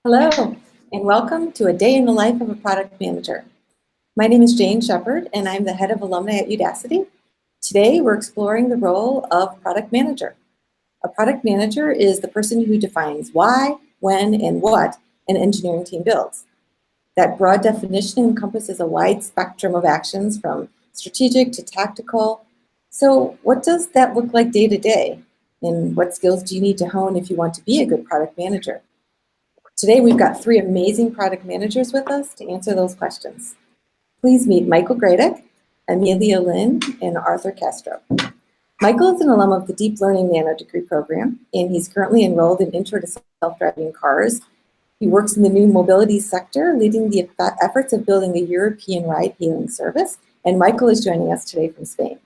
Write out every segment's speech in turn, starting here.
Hello, and welcome to A Day in the Life of a Product Manager. My name is Jane Shepard, and I'm the head of alumni at Udacity. Today, we're exploring the role of product manager. A product manager is the person who defines why, when, and what an engineering team builds. That broad definition encompasses a wide spectrum of actions from strategic to tactical. So what does that look like day to day? And what skills do you need to hone if you want to be a good product manager? Today, we've got three amazing product managers with us to answer those questions. Please meet Michael Gradick, Amelia Lin, and Arthur Castro. Michael is an alum of the Deep Learning Nano Degree program, and he's currently enrolled in Intro to Self-Driving Cars. He works in the new mobility sector, leading the efforts of building a European ride-hailing service, and Michael is joining us today from Spain.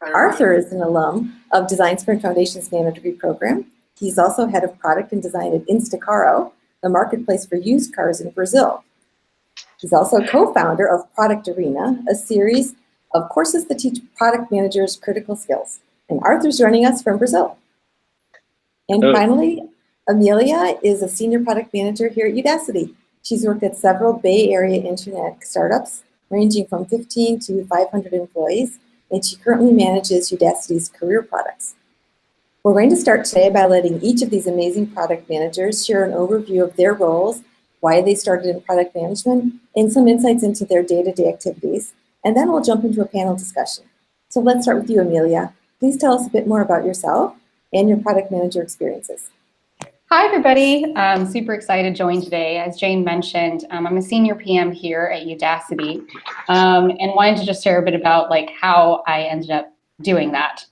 Arthur is an alum of Design Sprint Foundation's Nano Degree program. He's also head of product and design at Instacaro, the marketplace for used cars in Brazil. He's also co-founder of Product Arena, a series of courses that teach product managers critical skills. And Arthur's joining us from Brazil. And finally, Amelia is a senior product manager here at Udacity. She's worked at several Bay Area internet startups, ranging from 15 to 500 employees, and she currently manages Udacity's career products. We're going to start today by letting each of these amazing product managers share an overview of their roles, why they started in product management, and some insights into their day-to-day activities. And then we'll jump into a panel discussion. So let's start with you, Amelia. Please tell us a bit more about yourself and your product manager experiences. Hi, everybody. I'm super excited to join today. As Jane mentioned, I'm a senior PM here at Udacity, and wanted to just share a bit about how I ended up doing that.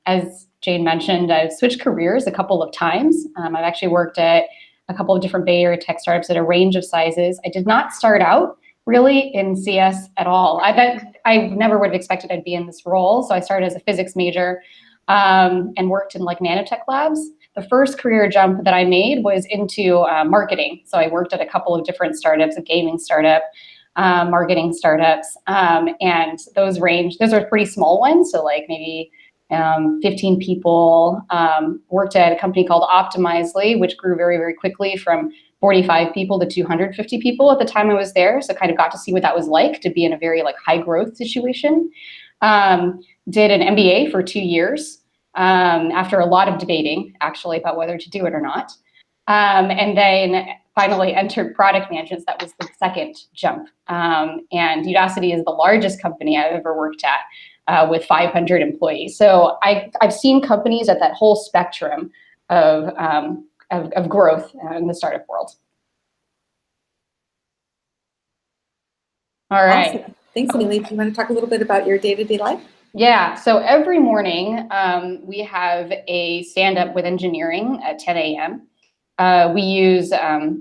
As Jane mentioned, I've switched careers a couple of times. I've actually worked at a couple of different Bay Area tech startups at a range of sizes. I did not start out really in CS at all. I never would have expected I'd be in this role. So I started as a physics major and worked in nanotech labs. The first career jump that I made was into marketing. So I worked at a couple of different startups, a gaming startup, marketing startups, and those are pretty small ones. So maybe 15 people. Worked at a company called Optimizely, which grew very, very quickly from 45 people to 250 people at the time I was there. So kind of got to see what that was like to be in a very high growth situation. Did an MBA for 2 years after a lot of debating actually about whether to do it or not. And then finally entered product management. That was the second jump. And Udacity is the largest company I've ever worked at with 500 employees. So I've seen companies at that whole spectrum of growth in the startup world. All right. Awesome. Thanks, Amelia. Do you want to talk a little bit about your day-to-day life? Yeah, so every morning we have a stand-up with engineering at 10 a.m. We use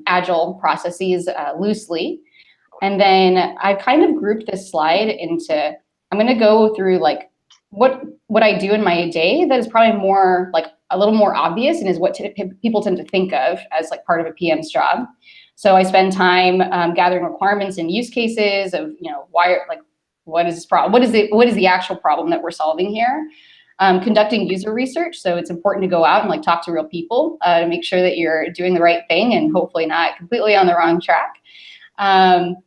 agile processes loosely. And then I kind of grouped this slide into, I'm going to go through what I do in my day that is probably more a little more obvious and is what people tend to think of as part of a PM's job. So I spend time gathering requirements and use cases of what is this problem? What is the actual problem that we're solving here? Conducting user research, so it's important to go out and talk to real people to make sure that you're doing the right thing and hopefully not completely on the wrong track.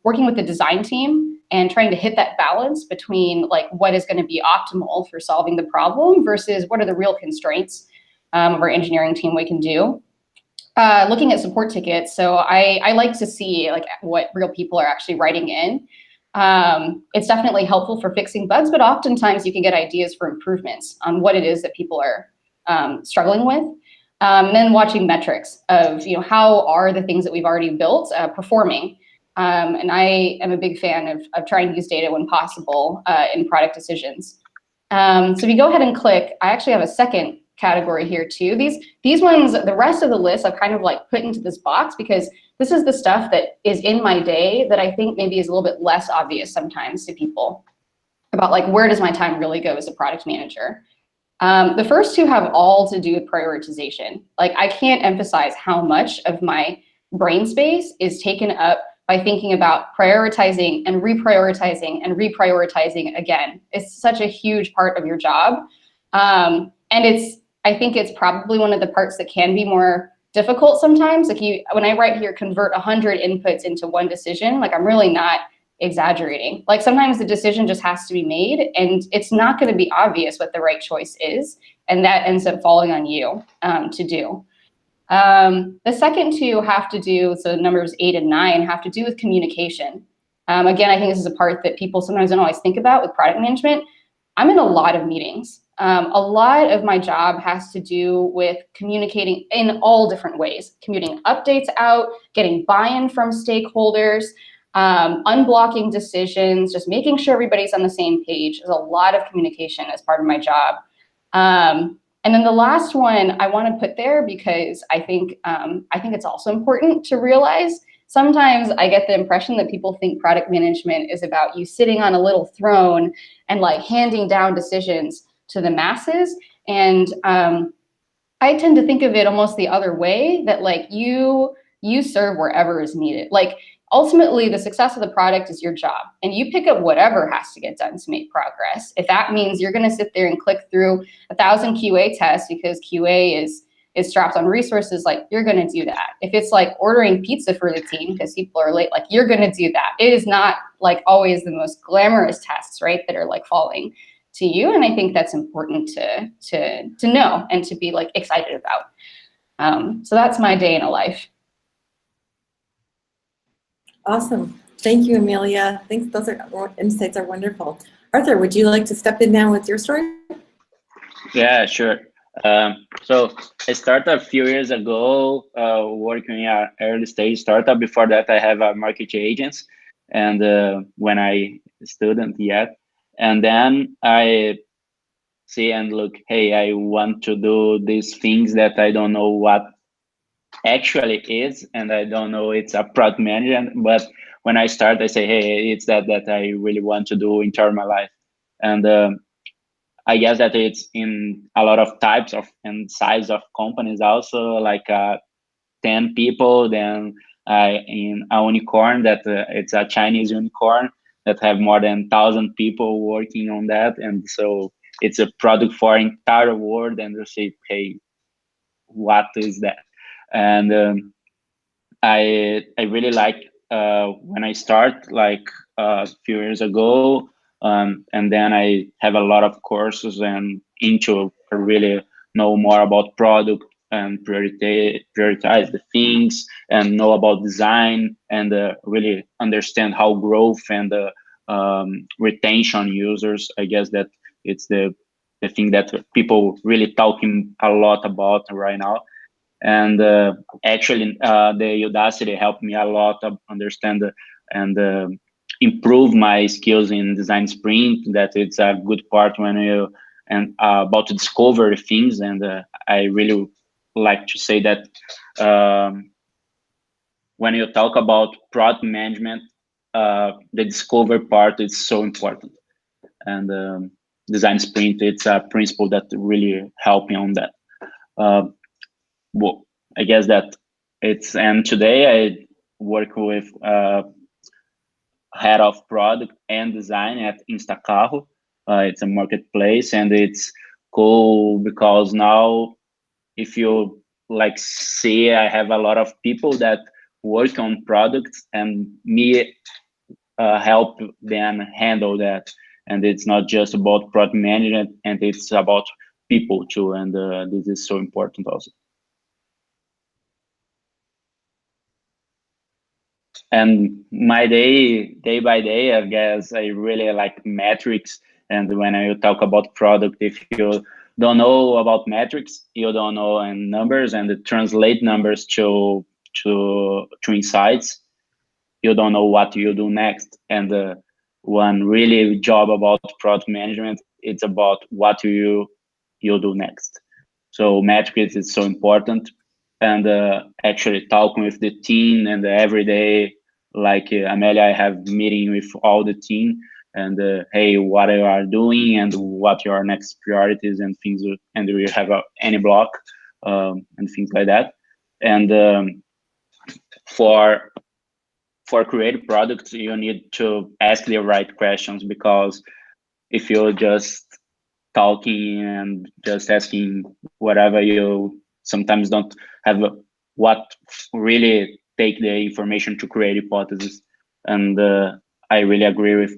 Working with the design team and trying to hit that balance between what is going to be optimal for solving the problem versus what are the real constraints of our engineering team we can do. Looking at support tickets, so I like to see what real people are actually writing in. It's definitely helpful for fixing bugs, but oftentimes you can get ideas for improvements on what it is that people are struggling with. And then watching metrics of how are the things that we've already built performing. And I am a big fan of trying to use data when possible in product decisions. So if you go ahead and click, I actually have a second category here too. These ones, the rest of the list, I've kind of put into this box because this is the stuff that is in my day that I think maybe is a little bit less obvious sometimes to people about where does my time really go as a product manager. The first two have all to do with prioritization. I can't emphasize how much of my brain space is taken up by thinking about prioritizing and reprioritizing again. It's such a huge part of your job. And I think it's probably one of the parts that can be more difficult sometimes. Like when I write here, convert 100 inputs into one decision, like I'm really not exaggerating. Like sometimes the decision just has to be made and it's not going to be obvious what the right choice is. And that ends up falling on you to do. The second two have to do, so numbers 8 and 9 have to do with communication. Again, I think this is a part that people sometimes don't always think about with product management. I'm in a lot of meetings. A lot of my job has to do with communicating in all different ways, commuting updates out, getting buy-in from stakeholders, unblocking decisions, just making sure everybody's on the same page. There's a lot of communication as part of my job. And then the last one I want to put there because I think it's also important to realize sometimes I get the impression that people think product management is about you sitting on a little throne and like handing down decisions to the masses. And I tend to think of it almost the other way, that like you serve wherever is needed. Like ultimately the success of the product is your job and you pick up whatever has to get done to make progress. If that means you're going to sit there and click through 1,000 QA tests because QA is strapped on resources, like you're going to do that. If it's like ordering pizza for the team because people are late, like you're going to do that. It is not like always the most glamorous tasks, right, that are like falling to you. And I think that's important to know and to be like excited about. So that's my day in a life. Awesome. Thank you, Amelia. I think those insights are wonderful. Arthur, would you like to step in now with your story? Yeah, sure. So I started a few years ago working in an early stage startup. Before that, I have a marketing agents, and when I student yet, and then I see and look, hey, I want to do these things that I don't know what actually is, and I don't know it's a product manager. But when I start, I say, hey, it's that I really want to do entire my life, and I guess that it's in a lot of types of and size of companies also, like 10 people, then in a unicorn that it's a Chinese unicorn that have more than 1,000 people working on that. And so it's a product for entire world, and you say, hey, what is that? And I really like when I start like a few years ago, and then I have a lot of courses and into really know more about product and prioritize the things and know about design and really understand how growth and retention users. I guess that it's the thing that people really talking a lot about right now. And actually the Udacity helped me a lot to understand and improve my skills in design sprint, that it's a good part when you and about to discover things. And I really like to say that when you talk about product management, the discover part is so important. And design sprint, it's a principle that really helped me on that. Well, I guess that it's, and today I work with head of product and design at Instacarro. It's a marketplace, and it's cool because now if you like see, I have a lot of people that work on products and me help them handle that. And it's not just about product management, and it's about people too. And this is so important also. And my day by day, I guess I really like metrics. And when I talk about product, if you don't know about metrics, you don't know and numbers, and translate numbers to insights, you don't know what you do next. And one really job about product management, it's about what you do next. So metrics is so important. And actually talking with the team, and every day, like Amelia, I have meeting with all the team, and hey, what you are doing and what your next priorities and things, and we have any block and things like that. And for creative products, you need to ask the right questions, because if you just talking and just asking whatever. You sometimes don't have what really take the information to create hypotheses. And I really agree with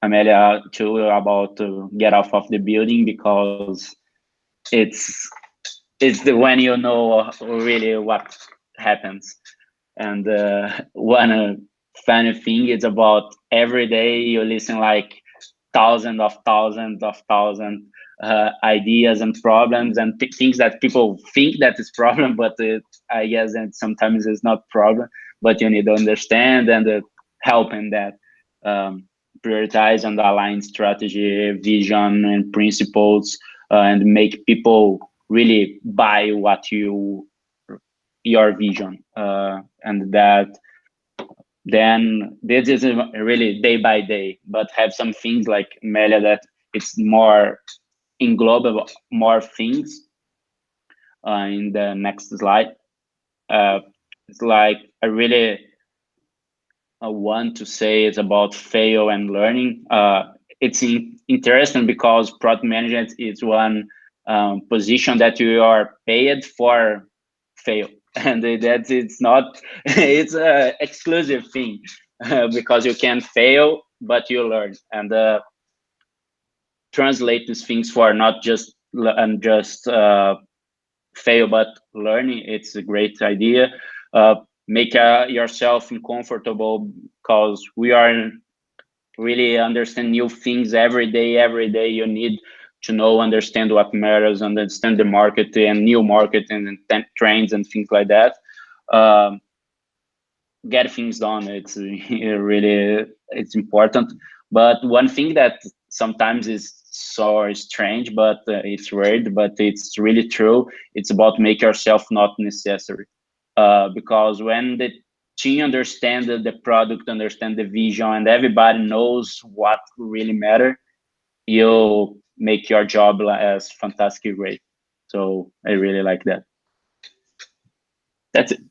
Amelia too about get off of the building, because it's the when you know really what happens. And one funny thing is about every day you listen like thousands ideas and problems and things that people think that is problem, but I guess and sometimes it's not problem, but you need to understand and help in that, prioritize and align strategy, vision, and principles, and make people really buy what your vision, and that then this is really day by day, but have some things like Melia that it's more englobe more things. In the next slide, it's like I really want to say it's about fail and learning. It's interesting because product management is one position that you are paid for fail, and that it's not it's a exclusive thing, because you can fail but you learn, and translate these things for not just fail but learning. It's a great idea. Make yourself uncomfortable, because we are really understand new things every day you need to know, understand what matters, understand the market and new market and trends and things like that. Get things done, it's really it's important. But one thing that sometimes is so strange, but it's weird, but it's really true, it's about make yourself not necessary, because when the team understand the product, understand the vision, and everybody knows what really matter, you'll make your job as fantastic great. So I really like that. That's it.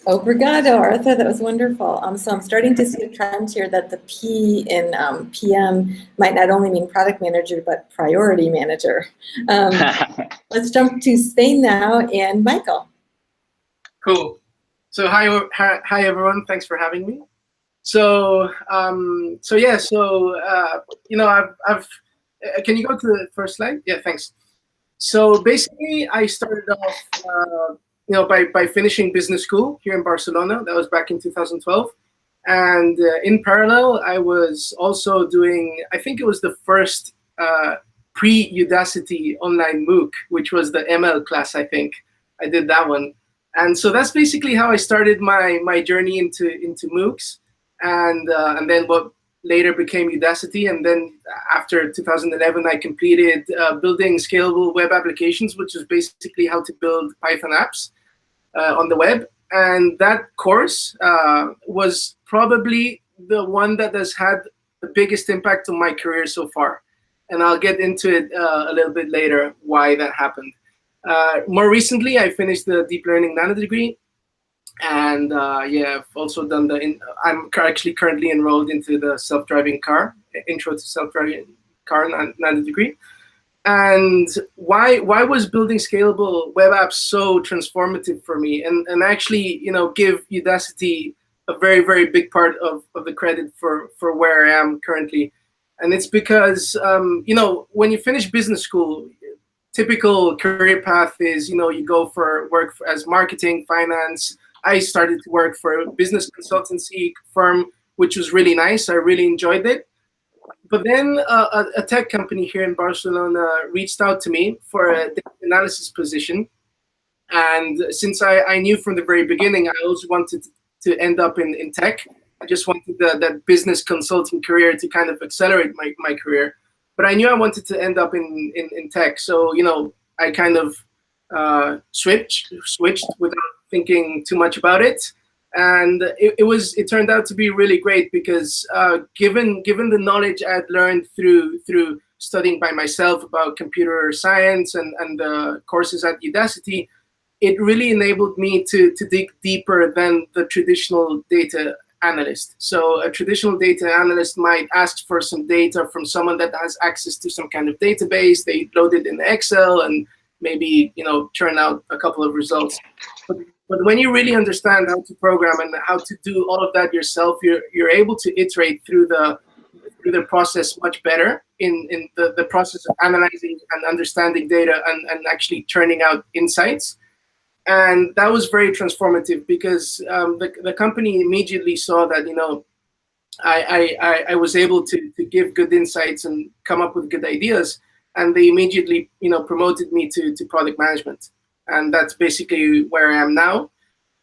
Obrigado, Arthur. That was wonderful. So I'm starting to see a trend here that the P in PM might not only mean product manager, but priority manager. Let's jump to Spain now, and Michael. Cool. So hi everyone. Thanks for having me. So you know, I've can you go to the first slide? Yeah, thanks. So basically, I started off you know, by finishing business school here in Barcelona. That was back in 2012. And in parallel, I was also doing, I think it was the first pre-Udacity online MOOC, which was the ML class, I think. I did that one. And so that's basically how I started my journey into MOOCs. And then what later became Udacity. And then after 2011, I completed building scalable web applications, which is basically how to build Python apps on the web. And that course was probably the one that has had the biggest impact on my career so far. And I'll get into it a little bit later, why that happened. More recently, I finished the deep learning nano degree. And yeah, I've also done I'm actually currently enrolled into the self-driving car, intro to self-driving car nano degree. And why was building scalable web apps so transformative for me? And actually, you know, give Udacity a very, very big part of the credit for where I am currently. And it's because, you know, when you finish business school, typical career path is, you know, you go for work as marketing, finance. I started to work for a business consultancy firm, which was really nice. I really enjoyed it. But then a tech company here in Barcelona reached out to me for a data analysis position. And since I knew from the very beginning, I always wanted to end up in tech. I just wanted that business consulting career to kind of accelerate my career. But I knew I wanted to end up in tech. So, you know, I kind of switched without thinking too much about it. And it turned out to be really great because given the knowledge I'd learned through studying by myself about computer science and the courses at Udacity, it really enabled me to dig deeper than the traditional data analyst. So a traditional data analyst might ask for some data from someone that has access to some kind of database. They load it in Excel and maybe churn out a couple of results. But when you really understand how to program and how to do all of that yourself, you're able to iterate through the process much better in the process of analyzing and understanding data and actually churning out insights. And that was very transformative because the company immediately saw that I was able to give good insights and come up with good ideas, and they immediately promoted me to product management, and that's basically where I am now.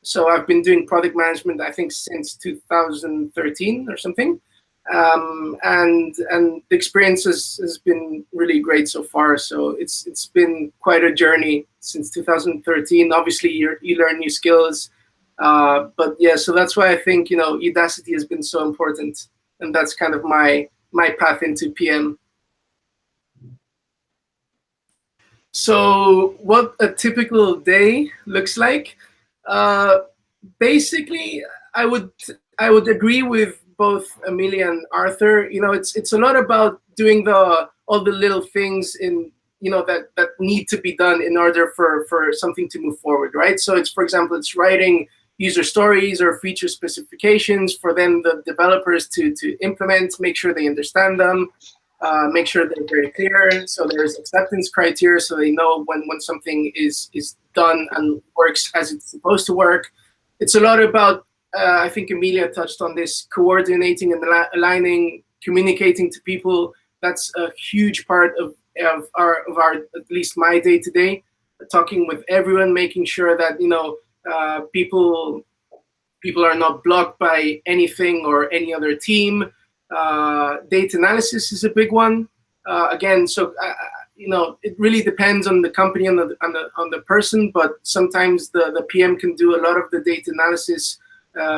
So I've been doing product management, I think, since 2013 or something. And the experience has been really great so far. So it's been quite a journey since 2013. Obviously, you learn new skills, but yeah. So that's why I think Udacity has been so important, and that's kind of my path into PM. So what a typical day looks like. Basically, I would agree with both Amelia and Arthur. It's a lot about doing all the little things that need to be done in order for something to move forward, right? So it's, for example, it's writing user stories or feature specifications for then the developers to implement, make sure they understand them, make sure they're very clear. So there's acceptance criteria, so they know when something is done and works as it's supposed to work. It's a lot about, I think Amelia touched on this, coordinating and aligning, communicating to people. That's a huge part of our at least my day-to-day, talking with everyone, making sure that people are not blocked by anything or any other team. Data analysis is a big one. Again, so it really depends on the company and on the person, but sometimes the PM can do a lot of the data analysis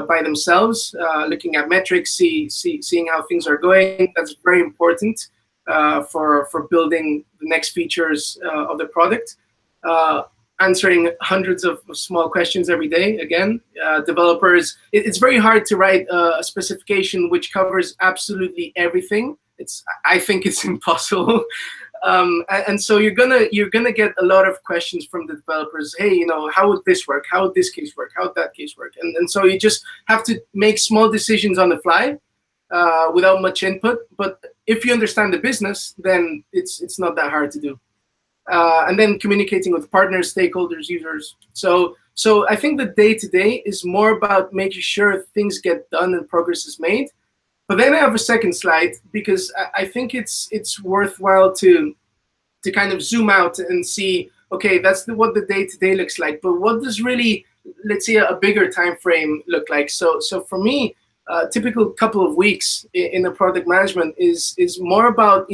by themselves, looking at metrics, seeing how things are going. That's very important for building the next features of the product. Answering hundreds of small questions every day. Again, developers, it's very hard to write a specification which covers absolutely everything. I think it's impossible. And so you're gonna get a lot of questions from the developers. Hey, how would this work? How would this case work? How would that case work? And so you just have to make small decisions on the fly without much input. But if you understand the business, then it's not that hard to do. And then communicating with partners, stakeholders, users. So I think the day-to-day is more about making sure things get done and progress is made. But then I have a second slide because I think it's worthwhile to kind of zoom out and see, okay, that's what the day-to-day looks like. But what does really, let's say, a bigger time frame look like? So for me, a typical couple of weeks in the product management is more about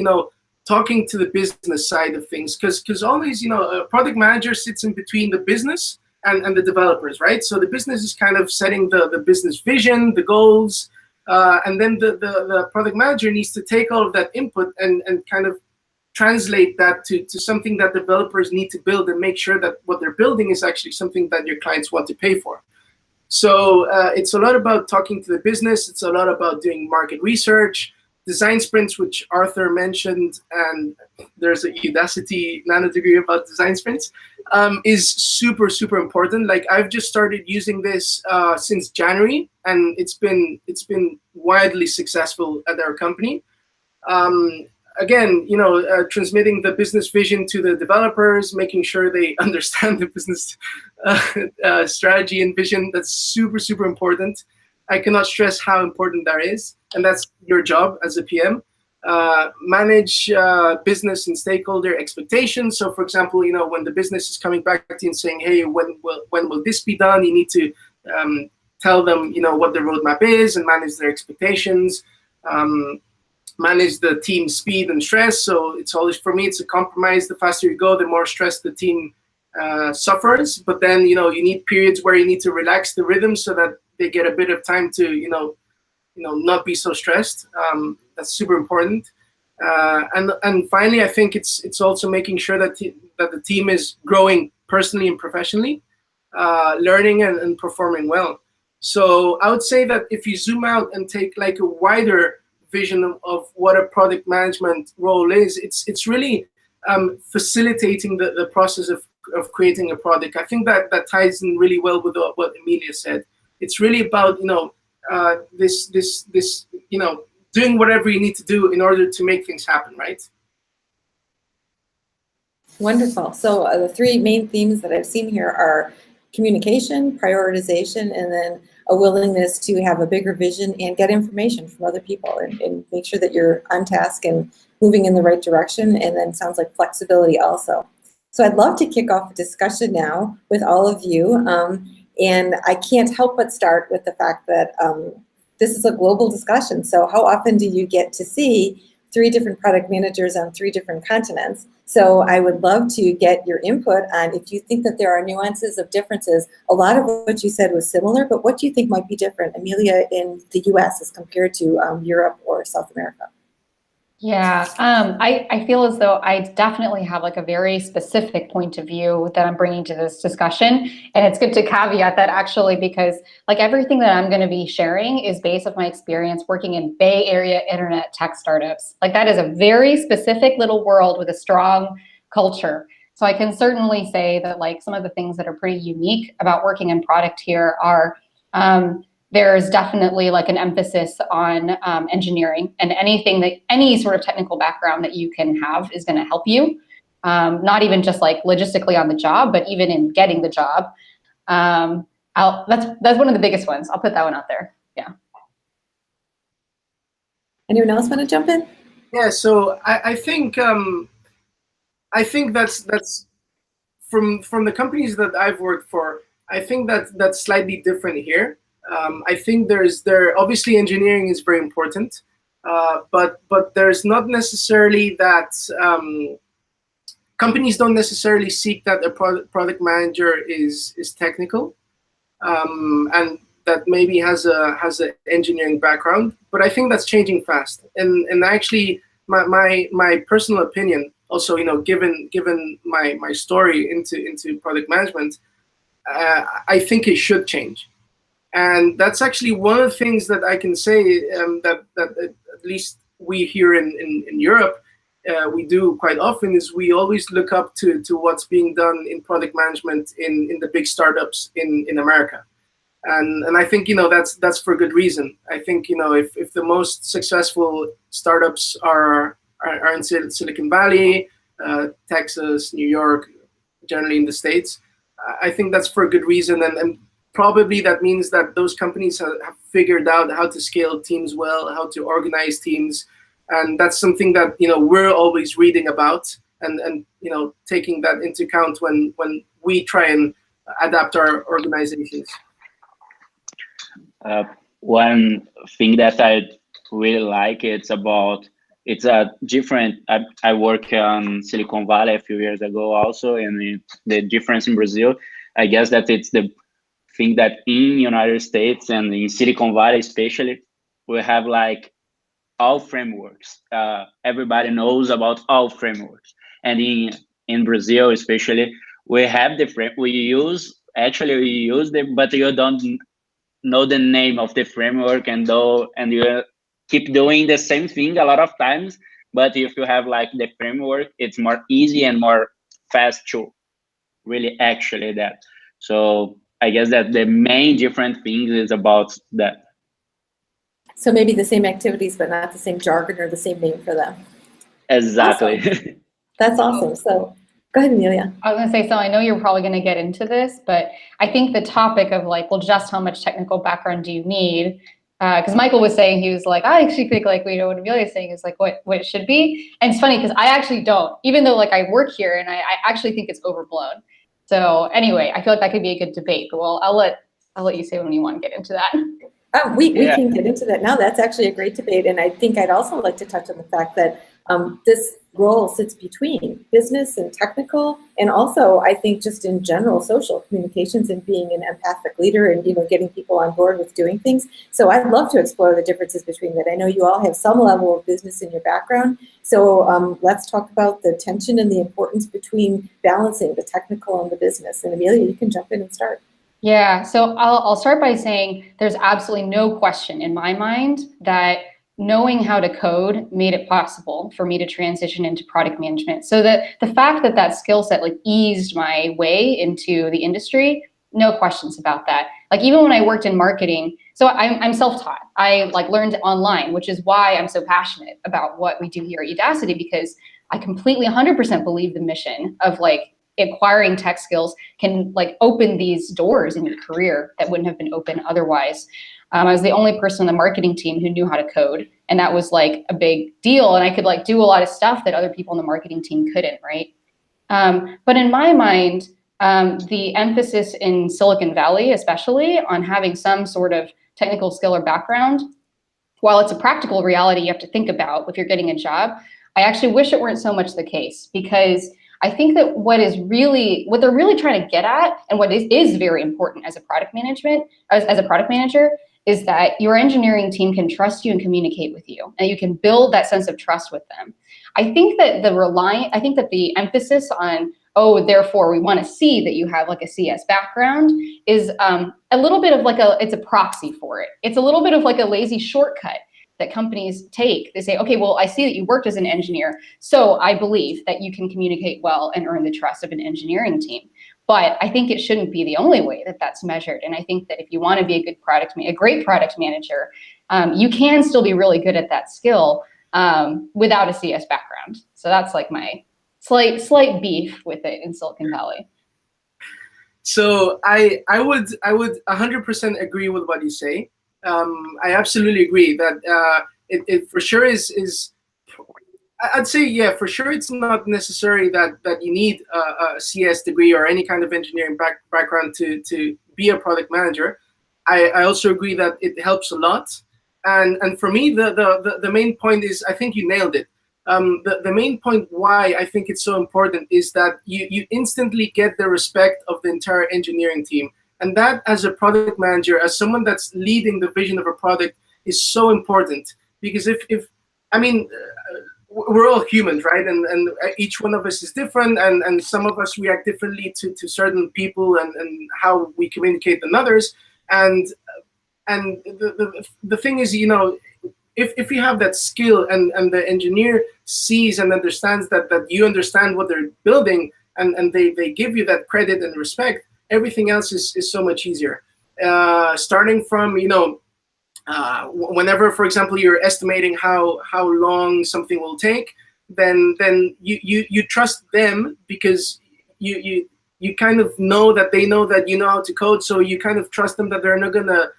talking to the business side of things, because always a product manager sits in between the business and the developers, right? So the business is kind of setting the business vision, the goals, and then the product manager needs to take all of that input and kind of translate that to something that developers need to build and make sure that what they're building is actually something that your clients want to pay for. So it's a lot about talking to the business. It's a lot about doing market research, design sprints, which Arthur mentioned, and there's a Udacity nanodegree about design sprints, is super, super important. Like, I've just started using this since January, and it's been widely successful at our company. Again, transmitting the business vision to the developers, making sure they understand the business strategy and vision. That's super, super important. I cannot stress how important that is, and that's your job as a PM. Manage business and stakeholder expectations. So, for example, when the business is coming back to you and saying, "Hey, when will this be done?" You need to tell them, what the roadmap is and manage their expectations. Manage the team speed and stress. So it's always, for me, it's a compromise. The faster you go, the more stress the team suffers. But then, you need periods where you need to relax the rhythm so that they get a bit of time to, not be so stressed. That's super important. And finally, I think it's also making sure that the team is growing personally and professionally, learning and performing well. So I would say that if you zoom out and take like a wider vision of what a product management role is, it's really facilitating the process of creating a product. I think that ties in really well with what Amelia said. It's really about this doing whatever you need to do in order to make things happen, right? Wonderful. So the three main themes that I've seen here are communication, prioritization, and then a willingness to have a bigger vision and get information from other people and make sure that you're on task and moving in the right direction. And then sounds like flexibility also. So I'd love to kick off a discussion now with all of you. And I can't help but start with the fact that this is a global discussion. So how often do you get to see 3 different product managers on 3 different continents? So I would love to get your input on if you think that there are nuances of differences. A lot of what you said was similar, but what do you think might be different, Amelia, in the US as compared to Europe or South America? Yeah, I feel as though I definitely have like a very specific point of view that I'm bringing to this discussion. And it's good to caveat that actually, because like everything that I'm going to be sharing is based on my experience working in Bay Area internet tech startups. Like that is a very specific little world with a strong culture. So I can certainly say that like some of the things that are pretty unique about working in product here are there's definitely like an emphasis on engineering, and any sort of technical background that you can have is going to help you. Not even just like logistically on the job, but even in getting the job. That's one of the biggest ones. I'll put that one out there. Yeah. Anyone else want to jump in? Yeah. So I think that's from the companies that I've worked for. I think that's slightly different here. I think there obviously engineering is very important, but there's not necessarily that companies don't necessarily seek that a product manager is technical, and that maybe has an engineering background. But I think that's changing fast, and actually my personal opinion also, given my story into product management, I think it should change. And that's actually one of the things that I can say that at least we here in Europe, we do quite often, is we always look up to what's being done in product management in the big startups in America. And I think, that's for good reason. I think, if the most successful startups are in Silicon Valley, Texas, New York, generally in the States, I think that's for a good reason. And probably that means that those companies have figured out how to scale teams well, how to organize teams. And that's something that, we're always reading about and taking that into account when we try and adapt our organizations. One thing that I really like, it's a different, I worked on Silicon Valley a few years ago also, and the difference in Brazil, I guess that it's the thing that in United States and in Silicon Valley especially, we have like all frameworks. Everybody knows about all frameworks. And in Brazil especially, we have we use them, but you don't know the name of the framework, and you keep doing the same thing a lot of times. But if you have like the framework, it's more easy and more fast to really actually that. So I guess that the main different thing is about that. So maybe the same activities, but not the same jargon or the same name for them. Exactly. Awesome. That's awesome. So go ahead, Amelia. I was going to say, so I know you're probably going to get into this, but I think the topic of like, well, just how much technical background do you need? Because Michael was saying, he was like, I actually think like, what Amelia is saying is like what it should be. And it's funny because I actually don't, even though like I work here, and I actually think it's overblown. So anyway, I feel like that could be a good debate, but well, I'll let you say when you want to get into that. We can get into that now. That's actually a great debate. And I think I'd also like to touch on the fact that this role sits between business and technical, and also I think just in general social communications and being an empathic leader and getting people on board with doing things. So I'd love to explore the differences between that. I know you all have some level of business in your background. So let's talk about the tension and the importance between balancing the technical and the business. And Amelia, you can jump in and start. Yeah, so I'll start by saying there's absolutely no question in my mind that knowing how to code made it possible for me to transition into product management. So that the fact that that skill set like eased my way into the industry, no questions about that. Like even when I worked in marketing, so I'm self-taught. I like learned online, which is why I'm so passionate about what we do here at Udacity, because I completely 100% believe the mission of like acquiring tech skills can like open these doors in your career that wouldn't have been open otherwise. I was the only person on the marketing team who knew how to code, and that was like a big deal. And I could like do a lot of stuff that other people on the marketing team couldn't, right? But in my mind, the emphasis in Silicon Valley, especially on having some sort of technical skill or background, while it's a practical reality you have to think about if you're getting a job, I actually wish it weren't so much the case, because I think that what they're really trying to get at, and what is very important as a product manager, is that your engineering team can trust you and communicate with you, and you can build that sense of trust with them. I think that the emphasis on, oh, therefore we want to see that you have like a CS background is a little bit of like it's a proxy for it. It's a little bit of like a lazy shortcut that companies take. They say, okay, well, I see that you worked as an engineer, so I believe that you can communicate well and earn the trust of an engineering team. But I think it shouldn't be the only way that that's measured. And I think that if you want to be a great product manager, you can still be really good at that skill without a CS background. So that's like my slight beef with it in Silicon Valley. So I would 100% agree with what you say. I absolutely agree that it for sure is. I'd say, yeah, for sure it's not necessary that you need a CS degree or any kind of engineering background to be a product manager. I also agree that it helps a lot. And for me, the main point is, I think you nailed it. The main point why I think it's so important is that you instantly get the respect of the entire engineering team. And that, as a product manager, as someone that's leading the vision of a product, is so important. Because we're all humans, right? And each one of us is different, and some of us react differently to certain people and how we communicate than others. And the thing is, if you have that skill and the engineer sees and understands that you understand what they're building, and they give you that credit and respect, everything else is so much easier. Starting from, whenever, for example, you're estimating how long something will take, then you trust them, because you kind of know that they know that you know how to code, so you kind of trust them that they're not gonna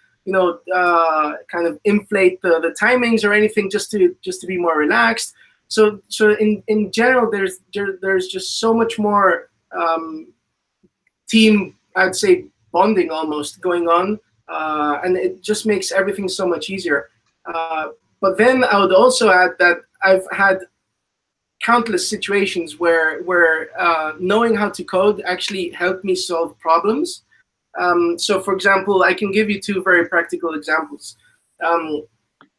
kind of inflate the timings or anything just to be more relaxed. So in general, there's just so much more team, I'd say, bonding almost going on, and it just makes everything so much easier. But then I would also add that I've had countless situations where knowing how to code actually helped me solve problems. So, for example, I can give you two very practical examples.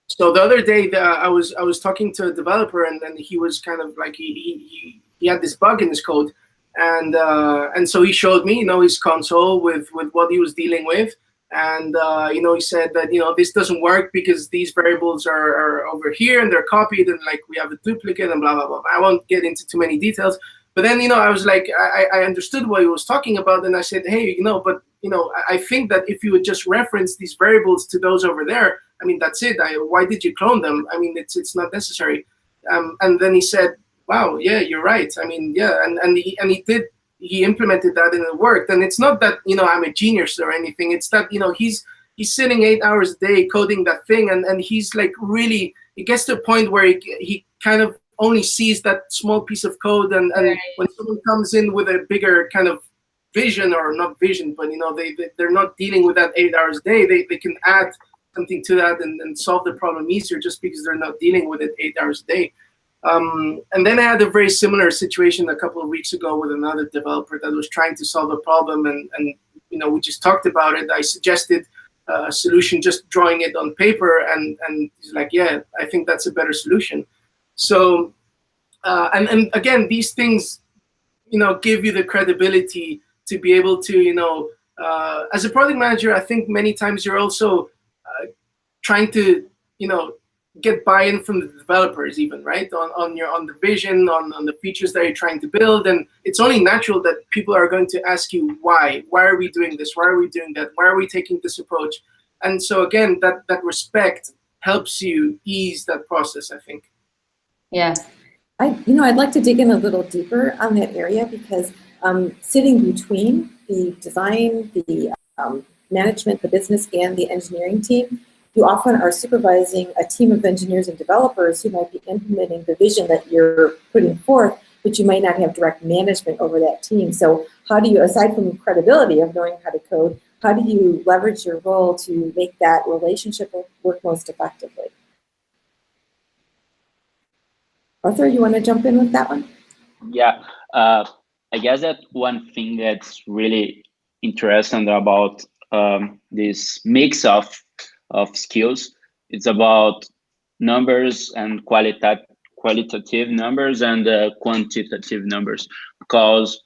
So the other day, I was talking to a developer, and he was kind of like he had this bug in his code, and so he showed me, his console with what he was dealing with, and he said that this doesn't work because these variables are over here and they're copied, and like we have a duplicate and blah blah blah. I won't get into too many details, but then I was like, I understood what he was talking about, and I said, hey, but I think that if you would just reference these variables to those over there, I mean, that's it. Why did you clone them? I mean, it's not necessary. And then he said, wow, yeah, you're right. I mean, yeah, and he implemented that and it worked. And it's not that I'm a genius or anything. It's that he's sitting 8 hours a day coding that thing, and he's like, really, it gets to a point where he kind of only sees that small piece of code, and Right. When someone comes in with a bigger kind of vision, or not vision, but they're not dealing with that 8 hours a day, they can add something to that and solve the problem easier, just because they're not dealing with it 8 hours a day. And then I had a very similar situation a couple of weeks ago with another developer that was trying to solve a problem, and we just talked about it. I suggested a solution, just drawing it on paper, and he's like, yeah, I think that's a better solution. So and again, these things give you the credibility to be able to as a product manager, I think many times you're also trying to, get buy-in from the developers, even, right, on the vision, on the features that you're trying to build. And it's only natural that people are going to ask you why are we doing this, why are we doing that, why are we taking this approach? And so again, that respect helps you ease that process, I think. Yeah. I'd like to dig in a little deeper on that area, because sitting between the design, the management, the business, and the engineering team, you often are supervising a team of engineers and developers who might be implementing the vision that you're putting forth, but you might not have direct management over that team. So how do you, aside from credibility of knowing how to code, how do you leverage your role to make that relationship work most effectively? Arthur, you want to jump in with that one? Yeah, I guess that one thing that's really interesting about this mix of skills, it's about numbers and qualitative numbers and quantitative numbers. Because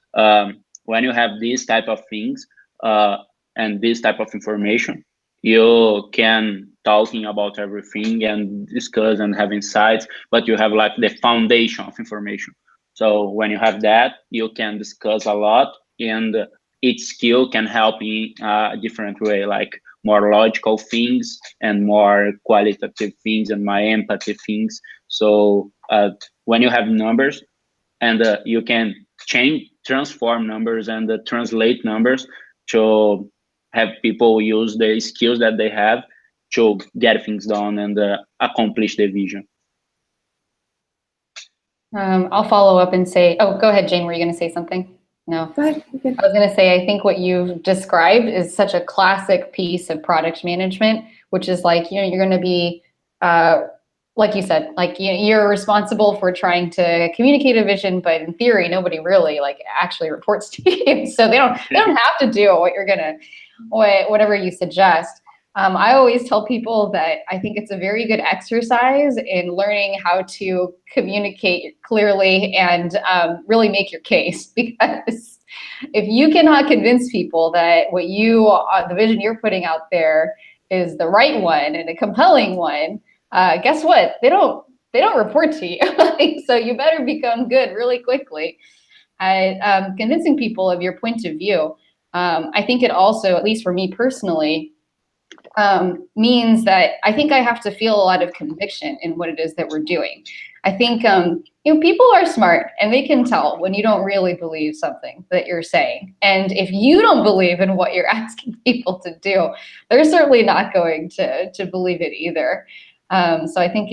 when you have these type of things and this type of information, you can talking about everything and discuss and have insights, but you have like the foundation of information. So when you have that, you can discuss a lot, and each skill can help in a different way, like more logical things and more qualitative things and my empathy things. So when you have numbers and you can transform numbers and translate numbers to have people use the skills that they have to get things done and accomplish the vision. I'll follow up and say, oh, go ahead, Jane, were you going to say something? No. Go ahead. Okay. I was going to say, I think what you've described is such a classic piece of product management, which is like, you're going to be, like you said, like you're responsible for trying to communicate a vision, but in theory, nobody really like actually reports to you. So they don't have to do whatever you suggest. I always tell people that I think it's a very good exercise in learning how to communicate clearly and really make your case, because if you cannot convince people that the vision you're putting out there is the right one and a compelling one, guess what? They don't report to you. So you better become good really quickly at convincing people of your point of view. I think it also, at least for me personally, means that I think I have to feel a lot of conviction in what it is that we're doing. I think people are smart and they can tell when you don't really believe something that you're saying. And if you don't believe in what you're asking people to do, they're certainly not going to believe it either. So I think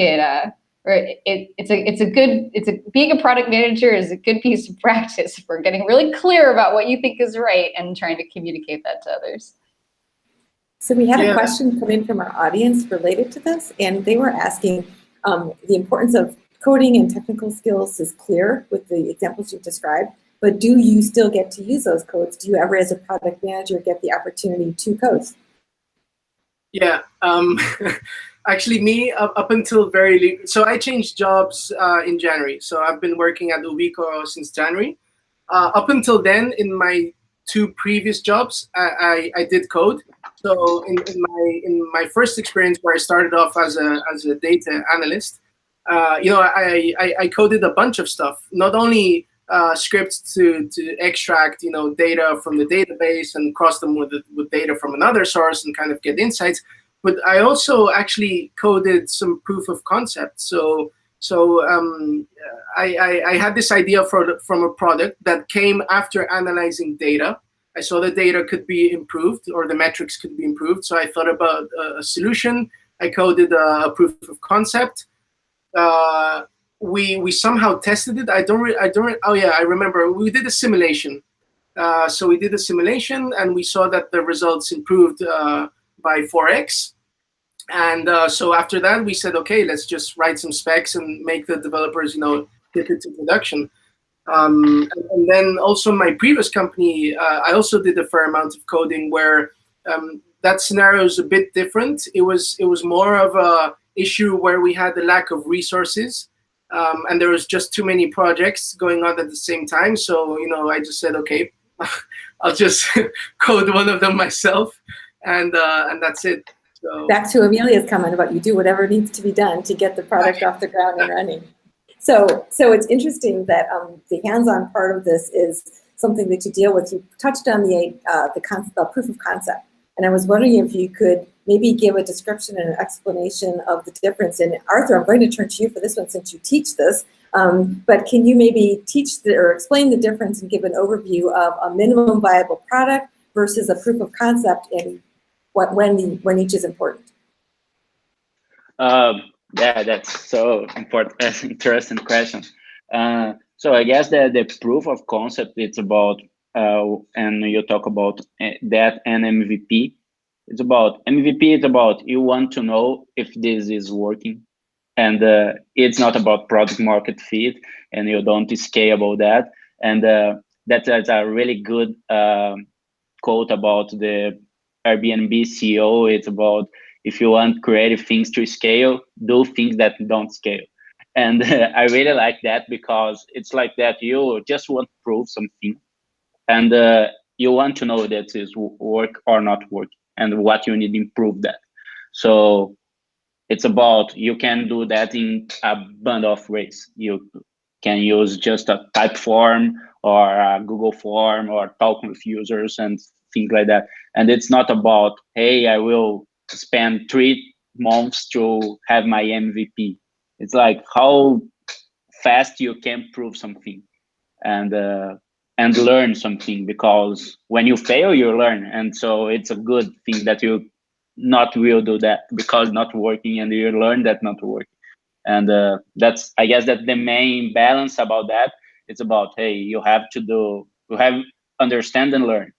being a product manager is a good piece of practice for getting really clear about what you think is right and trying to communicate that to others. So we had a question come in from our audience related to this, and they were asking the importance of coding and technical skills is clear with the examples you've described, but do you still get to use those codes? Do you ever, as a product manager, get the opportunity to code? Yeah, actually me, up until so I changed jobs in January. So I've been working at Ubico since January. Up until then, in my 2 previous jobs, I did code. So in my first experience, where I started off as a data analyst, I coded a bunch of stuff. Not only scripts to extract data from the database and cross them with data from another source and kind of get insights, but I also actually coded some proof of concept. So I had this idea from a product that came after analyzing data. I saw the data could be improved, or the metrics could be improved. So I thought about a solution. I coded a proof of concept. We somehow tested it. Oh yeah, I remember. We did a simulation. So we did a simulation, and we saw that the results improved by 4x. And so after that, we said, okay, let's just write some specs and make the developers, take it to production. And then also in my previous company, I also did a fair amount of coding where that scenario is a bit different. It was more of a issue where we had the lack of resources, and there was just too many projects going on at the same time. So I just said, okay, I'll just code one of them myself, and that's it. So back to Amelia's comment about you do whatever needs to be done to get the product off the ground and running. So it's interesting that the hands-on part of this is something that you deal with. You touched on the proof of concept, and I was wondering if you could maybe give a description and an explanation of the difference. And Arthur, I'm going to turn to you for this one since you teach this. But can you maybe teach or explain the difference and give an overview of a minimum viable product versus a proof of concept and when each is important? Yeah, that's so important, interesting question. So I guess that the proof of concept, it's about, and you talk about that and MVP. It's about MVP. It's about you want to know if this is working, and it's not about product market fit, and you don't scale about that. And that's a really good quote about the Airbnb CEO. It's about, if you want creative things to scale, do things that don't scale. And I really like that, because it's like that you just want to prove something, and you want to know that is work or not work, and what you need to improve that. So it's about, you can do that in a bundle of ways. You can use just a type form or a Google form or talk with users and things like that. And it's not about, hey, I will spend 3 months to have my MVP. It's like how fast you can prove something and learn something, because when you fail, you learn. And so it's a good thing that you not will do that because not working, and you learn that not working. And that's, I guess, that the main balance about that. It's about, hey, you have understand and learn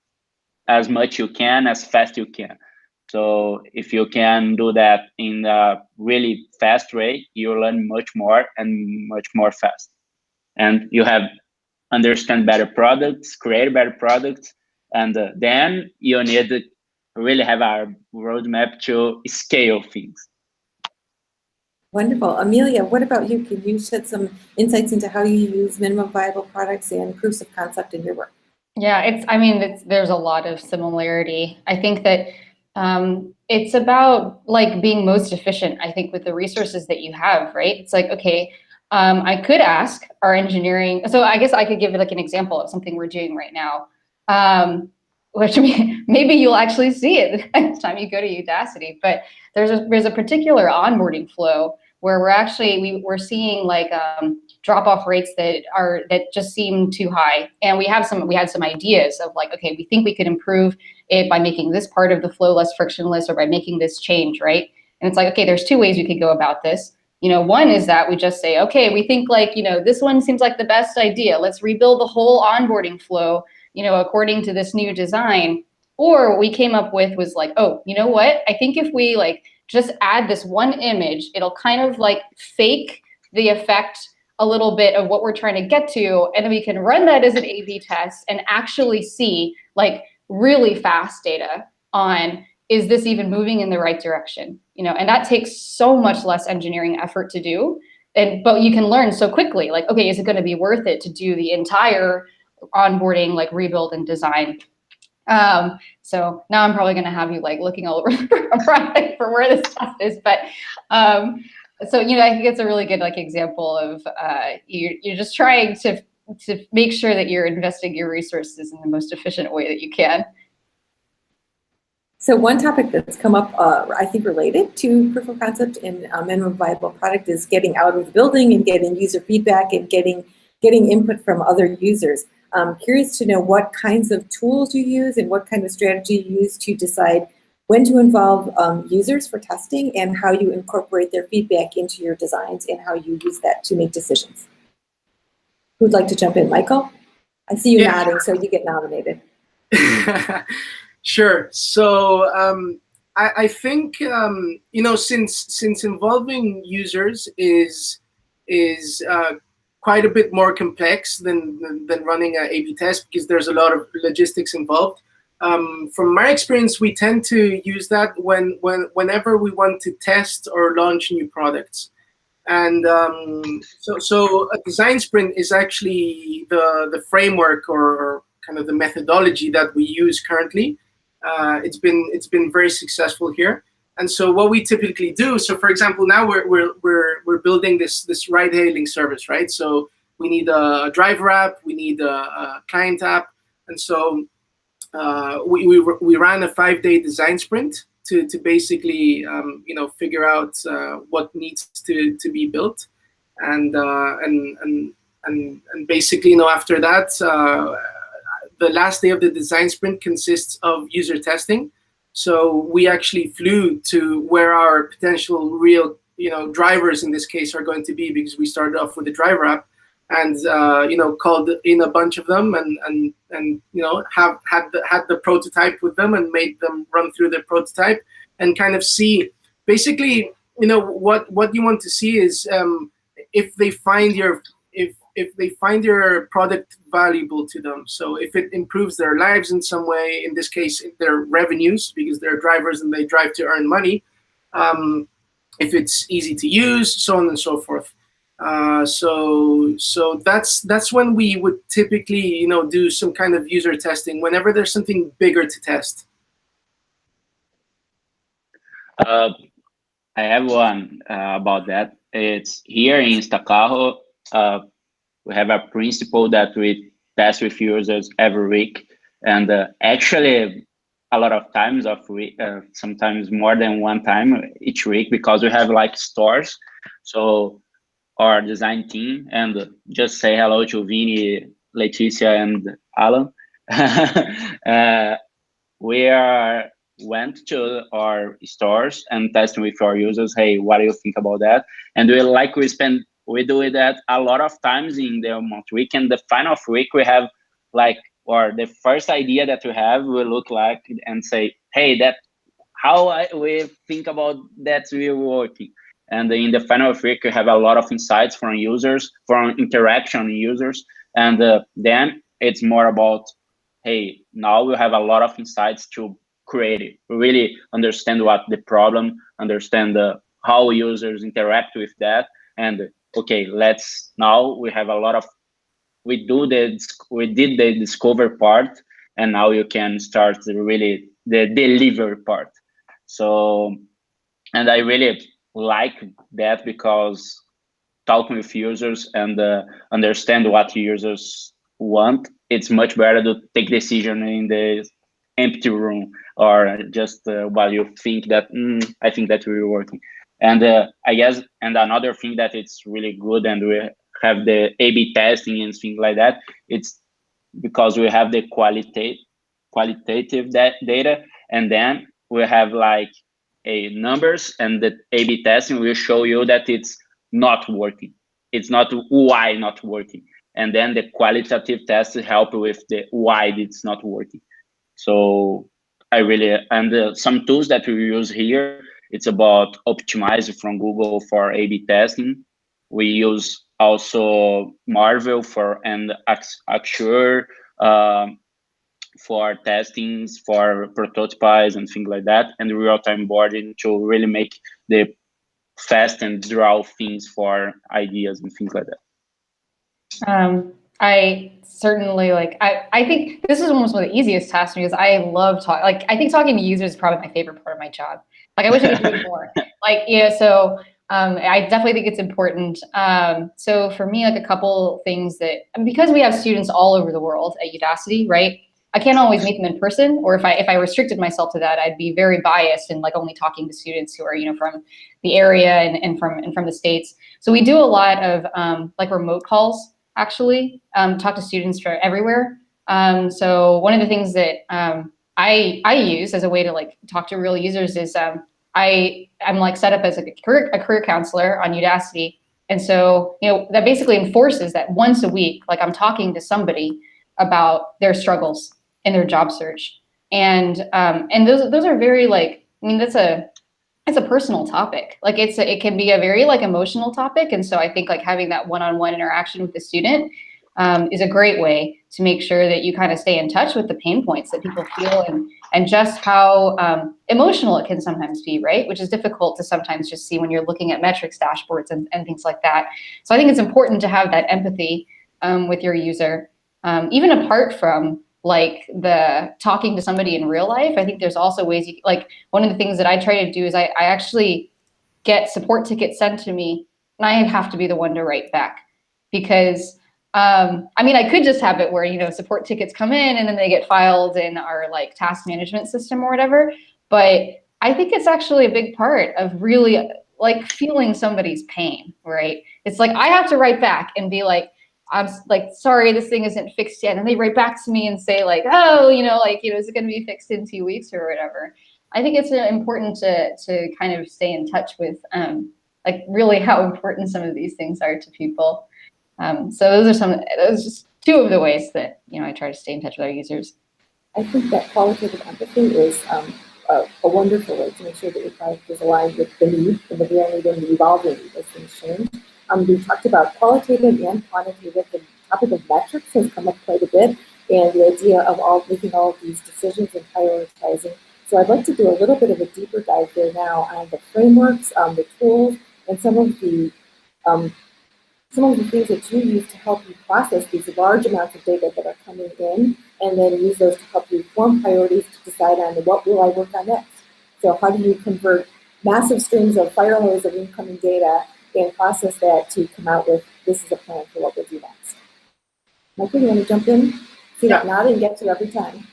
as much you can, as fast you can. So if you can do that in a really fast way, you learn much more and much more fast. And you have understand better products, create better products, and then you need to really have a roadmap to scale things. Wonderful. Amelia, what about you? Can you shed some insights into how you use minimum viable products and proofs of concept in your work? Yeah, there's a lot of similarity. I think that it's about like being most efficient, I think, with the resources that you have, right? It's like, okay, I could ask our engineering. So I guess I could give like an example of something we're doing right now, which maybe you'll actually see it the next time you go to Udacity. But there's a particular onboarding flow where we're seeing like drop-off rates that just seem too high, and we had some ideas of like, okay, we think we could improve it by making this part of the flow less frictionless, or by making this change, right? And it's like, okay, there's 2 ways we could go about this. One is that we just say, okay, we think like, this one seems like the best idea. Let's rebuild the whole onboarding flow, according to this new design. Or what we came up with was like, oh, you know what? I think if we like just add this one image, it'll kind of like fake the effect a little bit of what we're trying to get to. And then we can run that as an A/B test and actually see like really fast data on, is this even moving in the right direction? And that takes so much less engineering effort to do. But you can learn so quickly, like, okay, is it going to be worth it to do the entire onboarding, like rebuild and design? So now I'm probably going to have you like looking all over the product for where this stuff is. But so, I think it's a really good like example of you're just trying to make sure that you're investing your resources in the most efficient way that you can. So one topic that's come up, I think related to proof of concept and minimum viable product, is getting out of the building and getting user feedback and getting input from other users. Curious to know what kinds of tools you use and what kind of strategy you use to decide when to involve users for testing, and how you incorporate their feedback into your designs and how you use that to make decisions. Who'd like to jump in? Michael? I see you nodding, so you get nominated. Sure. So I think since involving users is quite a bit more complex than running an A/B test, because there's a lot of logistics involved. From my experience, we tend to use that whenever we want to test or launch new products. And so a design sprint is actually the framework or kind of the methodology that we use currently. It's been very successful here. And so what we typically do, so for example, now we're building this ride-hailing service, right? So we need a driver app, we need a client app, and so we ran a 5-day design sprint to basically figure out what needs to be built, and basically after that, the last day of the design sprint consists of user testing. So we actually flew to where our potential real drivers in this case are going to be, because we started off with a driver app, and called in a bunch of them, and have had the prototype with them and made them run through the prototype and kind of see basically what you want to see is if they find your product valuable to them. So if it improves their lives in some way, in this case their revenues, because they're drivers and they drive to earn money, if it's easy to use, so on and so forth. So that's when we would typically do some kind of user testing whenever there's something bigger to test. I have one about that. It's here in Instacarro. We have a principle that we test with users every week, and actually a lot of times sometimes more than one time each week, because we have like stores. So our design team, and just say hello to Vini, Leticia, and Alan. We went to our stores and tested with our users. Hey, what do you think about that? And we do that a lot of times in the month week, and the final week we have or the first idea that we have will look like and say, hey, we think about that we're working. And in the final week, we have a lot of insights from users, from interaction users. And then it's more about, hey, now we have a lot of insights to create it. We really understand what the problem, understand how users interact with that. And okay, now we have a lot of, we did the discover part, and now you can start the deliver part. So, and I really like that, because talking with users and understand what users want, it's much better to take decision in the empty room, or just while you think that I think that we're working. And I guess, and another thing that it's really good, and we have the A/B testing and things like that, it's because we have the qualitative data, and then we have numbers, and the A/B testing will show you that it's not working. It's not why not working. And then the qualitative tests help with the why it's not working. So some tools that we use here, it's about Optimize from Google for A/B testing. We use also Marvel and Axure for testings, for prototypes and things like that, and real-time boarding to really make the fast and draw things for ideas and things like that. I certainly I think this is almost one of the easiest tasks, because I love talking. I think talking to users is probably my favorite part of my job. I wish I could do it more. So I definitely think it's important. So for me, a couple things because we have students all over the world at Udacity, right? I can't always meet them in person, or if I restricted myself to that, I'd be very biased and only talking to students who are from the area and from the States. So we do a lot of remote calls, actually, talk to students from everywhere. So one of the things that I use as a way to talk to real users is I'm set up as a career counselor on Udacity, and so that basically enforces that once a week, I'm talking to somebody about their struggles in their job search, and those are very that's a personal topic. It can be a very emotional topic, and so I think having that one-on-one interaction with the student is a great way to make sure that you kind of stay in touch with the pain points that people feel, and just how emotional it can sometimes be, right? Which is difficult to sometimes just see when you're looking at metrics dashboards and things like that. So I think it's important to have that empathy with your user, even apart from like the talking to somebody in real life, I think there's also ways like one of the things that I try to do is I actually get support tickets sent to me, and I have to be the one to write back, because I mean, I could just have it where, you know, support tickets come in and then they get filed in our like task management system or whatever. But I think it's actually a big part of really like feeling somebody's pain, right? It's like I have to write back and be like, I'm like, sorry, this thing isn't fixed yet. And they write back to me and say like, oh, you know, like, you know, is it going to be fixed in 2 weeks or whatever? I think it's important to kind of stay in touch with like really how important some of these things are to people. So those are just two of the ways that, you know, I try to stay in touch with our users. I think that qualitative empathy is a wonderful way to make sure that your product is aligned with the need, and the real need and the evolving need as things change. We've talked about qualitative and quantitative. The topic of metrics has come up quite a bit, and the idea of making all of these decisions and prioritizing. So I'd like to do a little bit of a deeper dive there now on the frameworks, the tools, and some of the things that you use to help you process these large amounts of data that are coming in, and then use those to help you form priorities to decide on what will I work on next. So how do you convert massive streams of fire hose of incoming data and process that to come out with, this is a plan for what we'll do next. Michael, you want to jump in? See that nod and get to every time.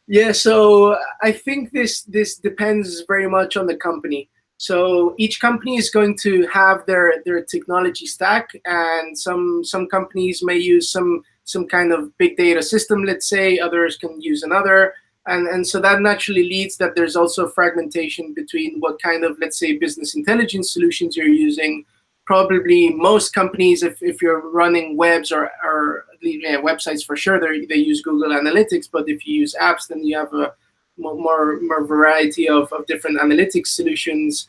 Yeah, so I think this depends very much on the company. So each company is going to have their technology stack, and some companies may use some kind of big data system, let's say, others can use another. And so that naturally leads that there's also fragmentation between what kind of, let's say, business intelligence solutions you're using. Probably most companies, if you're running webs or websites, for sure, they use Google Analytics. But if you use apps, then you have a more variety of different analytics solutions.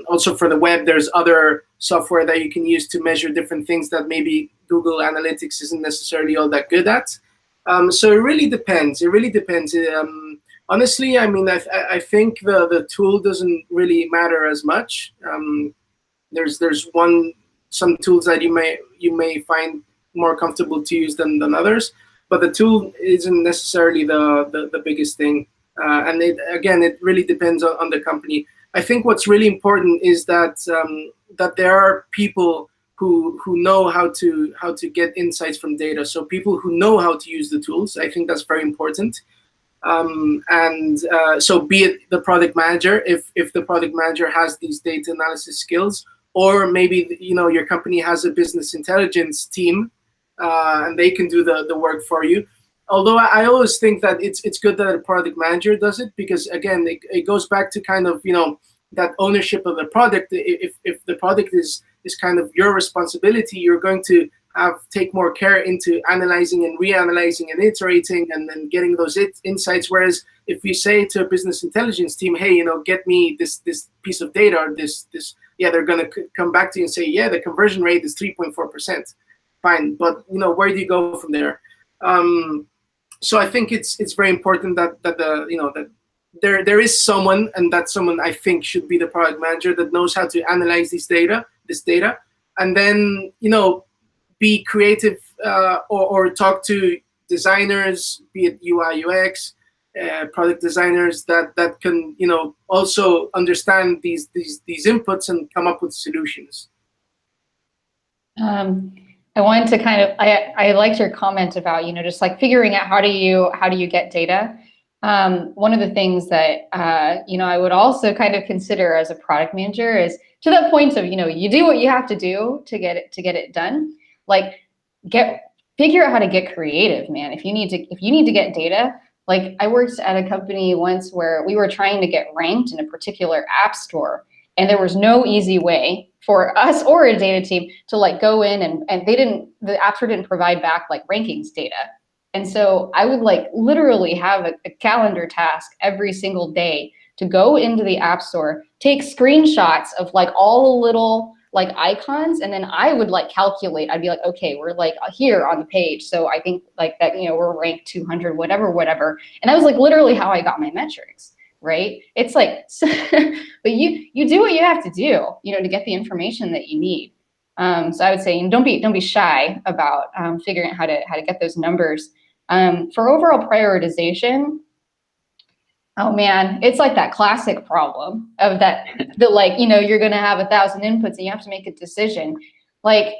Also for the web, there's other software that you can use to measure different things that maybe Google Analytics isn't necessarily all that good at. So it really depends. It really depends. Honestly, I mean, I think the tool doesn't really matter as much. There's some tools that you may find more comfortable to use than others, but the tool isn't necessarily the biggest thing. And it really depends on the company. I think what's really important is that there are people who know how to get insights from data. So people who know how to use the tools. I think that's very important. So be it the product manager, if the product manager has these data analysis skills, or maybe your company has a business intelligence team, and they can do the work for you. Although I always think that it's good that a product manager does it, because again, it goes back to kind of that ownership of the product. If the product is kind of your responsibility, you're going to take more care into analyzing and reanalyzing and iterating and then getting those insights. Whereas if you say to a business intelligence team, hey, get me this piece of data, or this, they're going to come back to you and say, yeah, the conversion rate is 3.4%. Fine, but where do you go from there? So I think it's very important that there is someone, and that someone I think should be the product manager, that knows how to analyze this data, and then be creative or talk to designers, be it UI UX, product designers that can also understand these inputs and come up with solutions. I wanted to kind of, I liked your comment about, just like figuring out how do you get data. One of the things that, I would also kind of consider as a product manager is, to that point of, you do what you have to do to get it done. Like figure out how to get creative, man. If you need to get data, like I worked at a company once where we were trying to get ranked in a particular app store, and there was no easy way for us or a data team to like go in and the app store didn't provide back like rankings data. And so I would like literally have a calendar task every single day to go into the app store, take screenshots of like all the little like icons, and then I would like calculate. I'd be like, okay, we're like here on the page, so I think like that we're ranked 200, whatever. And that was like literally how I got my metrics, right? It's like, but you do what you have to do, to get the information that you need. So I would say don't be shy about figuring out how to get those numbers. For overall prioritization, oh man, it's like that classic problem of that like, you're going to have 1,000 inputs and you have to make a decision. Like,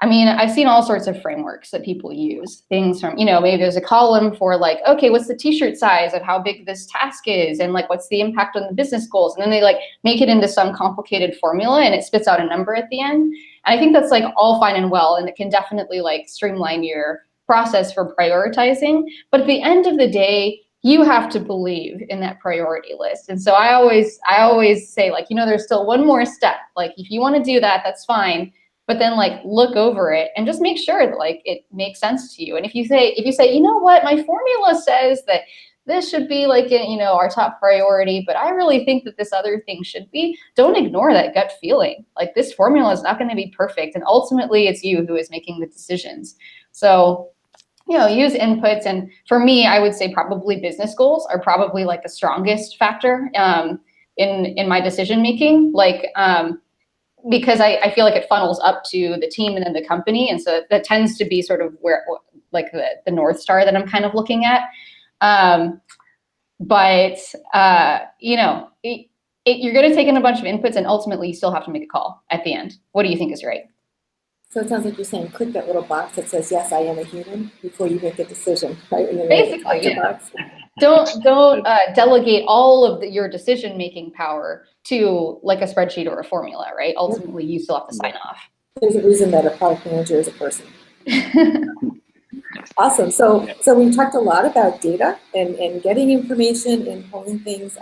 I mean, I've seen all sorts of frameworks that people use, things from, maybe there's a column for like, okay, what's the t-shirt size of how big this task is? And like, what's the impact on the business goals? And then they like make it into some complicated formula and it spits out a number at the end. And I think that's like all fine and well. And it can definitely like streamline your process for prioritizing. But at the end of the day, you have to believe in that priority list. And so I always say like, there's still one more step. Like if you want to do that, that's fine. But then like look over it and just make sure that like it makes sense to you. And if you say, you know what, my formula says that this should be like, our top priority, but I really think that this other thing should be, don't ignore that gut feeling. Like this formula is not going to be perfect. And ultimately it's you who is making the decisions. So use inputs. And for me, I would say probably business goals are probably like the strongest factor in my decision making, like because I feel like it funnels up to the team and then the company. And so that tends to be sort of where like the North Star that I'm kind of looking at. But you're going to take in a bunch of inputs and ultimately you still have to make a call at the end. What do you think is right? So it sounds like you're saying click that little box that says, yes, I am a human before you make a decision, right? Basically, yeah. Don't delegate all of your decision-making power to like a spreadsheet or a formula, right? Ultimately, you still have to sign off. There's a reason that a product manager is a person. Awesome. So we talked a lot about data and getting information and pulling things.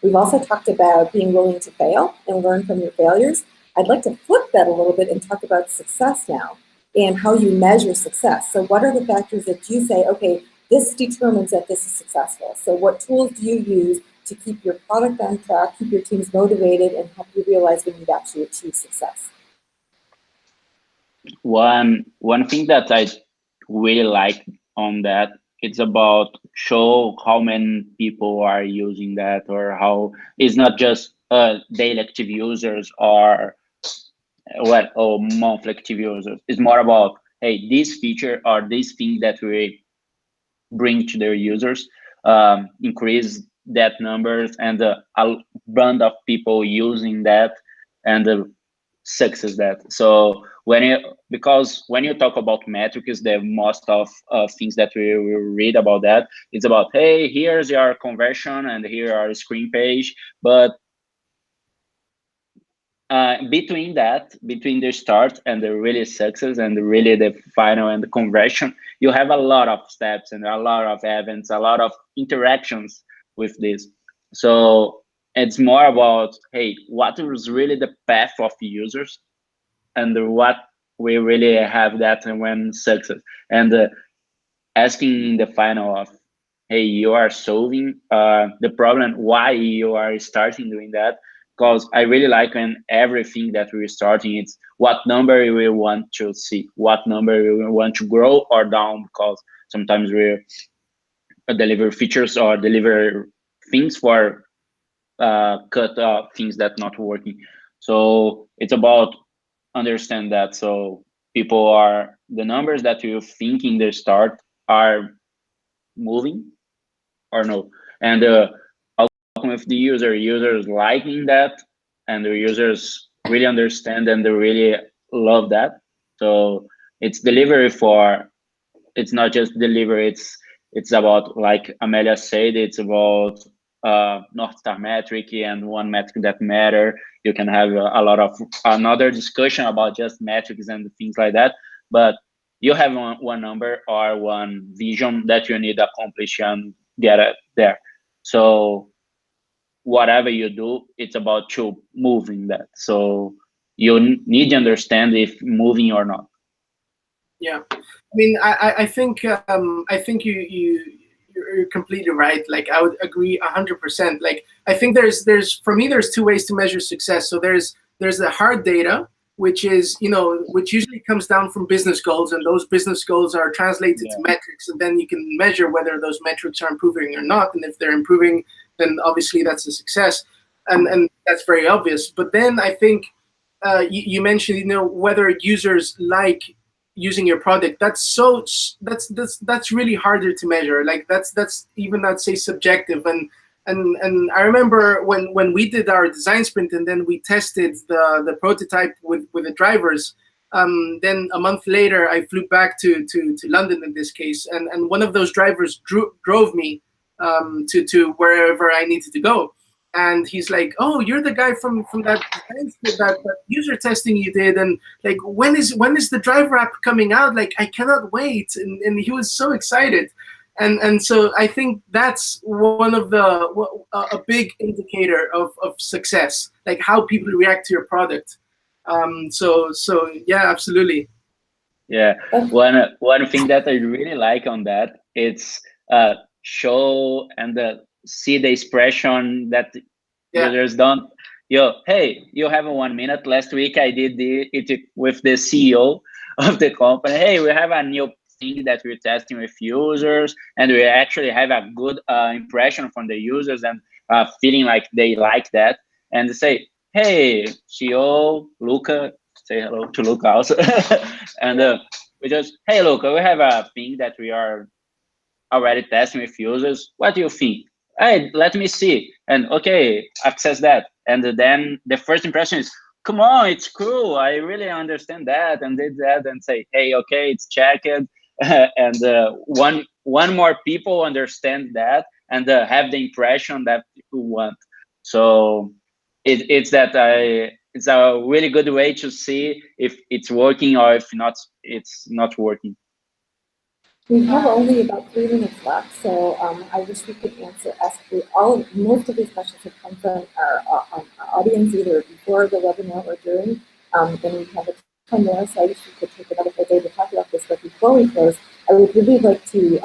We've also talked about being willing to fail and learn from your failures. I'd like to flip that a little bit and talk about success now and how you measure success. So what are the factors that you say, okay, this determines that this is successful? So what tools do you use to keep your product on track, keep your teams motivated, and help you realize when you've actually achieved success? One thing that I really like on that, it's about show how many people are using that, or how it's not just daily active users or monthly active users. It's more about, hey, this feature or this thing that we bring to their users increase that numbers and a band of people using that and success that. So because when you talk about metrics, the most of things that we read about that, it's about, hey, here's your conversion and here are screen page, but between the start and the really success and really the final and the conversion, you have a lot of steps and a lot of events, a lot of interactions with this. So it's more about, hey, what is really the path of the users and what we really have that and when success, and asking the final of, hey, you are solving the problem, why you are starting doing that. Because I really like when everything that we're starting, it's what number we want to see, what number we want to grow or down, because sometimes we deliver features or deliver things for cut things that not working. So it's about understand that. So people are, the numbers that you think in the start are moving or no. And with the users liking that, and the users really understand and they really love that. So it's delivery it's not just delivery, it's about, like Amelia said, it's about North Star metric and one metric that matter. You can have a lot of another discussion about just metrics and things like that, but you have one number or one vision that you need to accomplish and get it there. So whatever you do, it's about to moving that. So you need to understand if moving or not. Yeah, I mean, I think you're completely right. Like I would agree 100%. Like I think there's for me there's two ways to measure success. So there's the hard data, which is which usually comes down from business goals, and those business goals are translated to metrics, and then you can measure whether those metrics are improving or not. And if they're improving, then obviously that's a success, and that's very obvious. But then I think you mentioned, whether users like using your product. That's really harder to measure. Like that's even, I'd say, subjective. And I remember when we did our design sprint and then we tested the prototype with the drivers. Then a month later, I flew back to London in this case, and one of those drivers drove me to wherever I needed to go. And he's like, "Oh, you're the guy from that user testing you did, and like when is the driver app coming out? Like I cannot wait!" And he was so excited, and so I think that's one of a big indicator of success, like how people react to your product. So yeah, absolutely. Yeah, one thing that I really like on that, it's show and see the expression that users don't. Hey, you have 1 minute. Last week I did it with the CEO of the company. Hey, we have a new thing that we're testing with users, and we actually have a good impression from the users and feeling like they like that. And say, hey, CEO Luca, say hello to Luca also, and we just, hey Luca, we have a thing that we are already testing with users. What do you think? Hey, let me see. And okay, access that. And then the first impression is, come on, it's cool. I really understand that, and did that, and say, hey, okay, it's checked. And one more people understand that and have the impression that you want. So it's a really good way to see if it's working or if not, it's not working. We have only about 3 minutes left, so I wish we could ask most of these questions have come from our audience either before the webinar or during, and we have a ton more, so I wish we could take another full day to talk about this. But before we close, I would really like to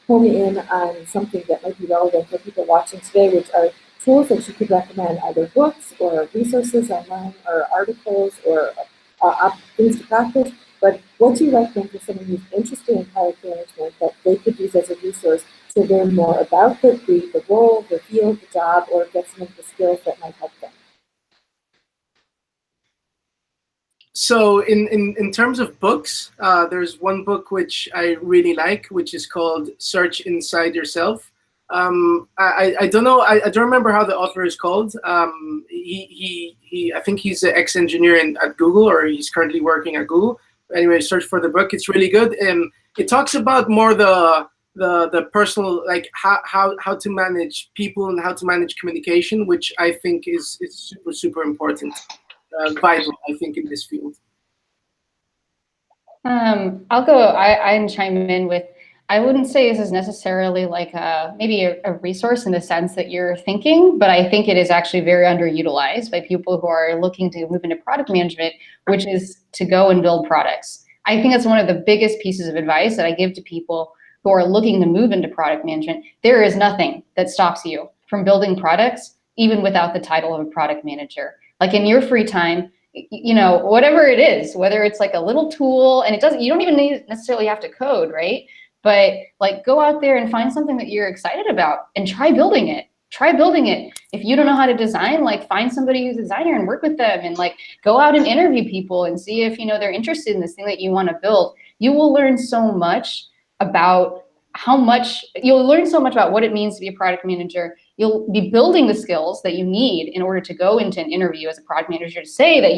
hone in on something that might be relevant for people watching today, which are tools that you could recommend, either books or resources online or articles or things to practice. But what do you recommend for someone who's interested in product management that they could use as a resource to learn more about the role, the field, the job, or get some of the skills that might help them? So in terms of books, there's one book which I really like, which is called Search Inside Yourself. I don't know, I don't remember how the author is called. I think he's an ex-engineer at Google, or he's currently working at Google. Anyway, search for the book. It's really good. It talks about more the personal, like how to manage people and how to manage communication, which I think is super important, vital, I think, in this field. I'll go. I can chime in with. I wouldn't say this is necessarily like maybe a resource in the sense that you're thinking, but I think it is actually very underutilized by people who are looking to move into product management, which is to go and build products. I think that's one of the biggest pieces of advice that I give to people who are looking to move into product management. There is nothing that stops you from building products, even without the title of a product manager. Like in your free time, whatever it is, whether it's like a little tool, and you don't even necessarily have to code, right? But like go out there and find something that you're excited about and try building it. Try building it. If you don't know how to design, like find somebody who's a designer and work with them, and like go out and interview people and see if they're interested in this thing that you want to build. You will learn so much about you'll learn so much about what it means to be a product manager. You'll be building the skills that you need in order to go into an interview as a product manager to say that,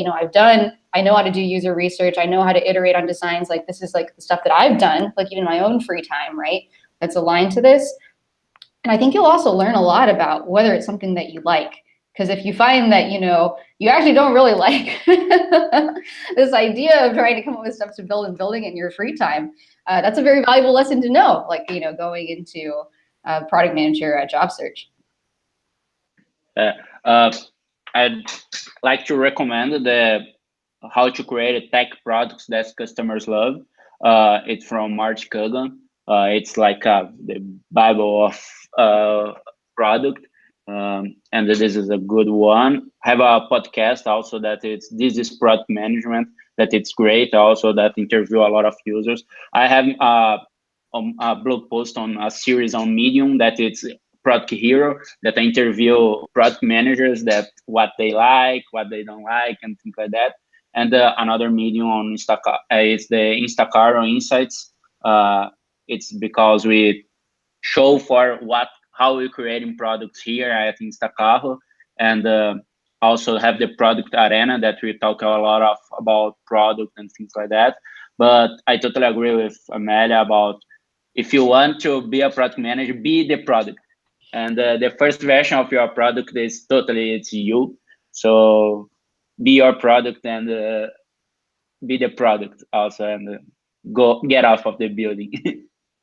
I know how to do user research. I know how to iterate on designs. Like this is like the stuff that I've done, like even in my own free time, right? That's aligned to this. And I think you'll also learn a lot about whether it's something that you like. Because if you find that, you actually don't really like this idea of trying to come up with stuff to build and building it in your free time, that's a very valuable lesson to know, like, going into product manager job search. I'd like to recommend how to create tech products that customers love. It's from March Kagan. It's like the Bible of product. And this is a good one. Have a podcast also that this is product management, that it's great also, that interview a lot of users. I have a blog post on a series on Medium that it's Product Hero, that I interview product managers, that what they like, what they don't like, and things like that. And another medium on Instacart is the Instacart or Insights. It's because we show for how we're creating products here at Instacart, and also have the product arena that we talk a lot about product and things like that. But I totally agree with Amelia about, if you want to be a product manager, be the product. And the first version of your product is it's you. So be your product and be the product also, and go get off of the building.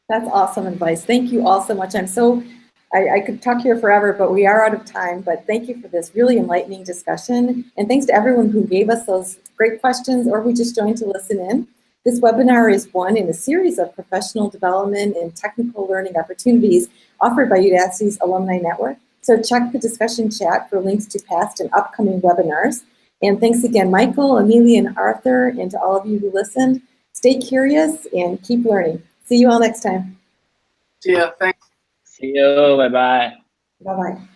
That's awesome advice. Thank you all so much. I could talk here forever, but we are out of time. But thank you for this really enlightening discussion. And thanks to everyone who gave us those great questions or who just joined to listen in. This webinar is one in a series of professional development and technical learning opportunities offered by Udacity's Alumni Network. So check the discussion chat for links to past and upcoming webinars. And thanks again, Michael, Amelia, and Arthur, and to all of you who listened. Stay curious and keep learning. See you all next time. See ya. Thanks. See you. Bye-bye. Bye-bye.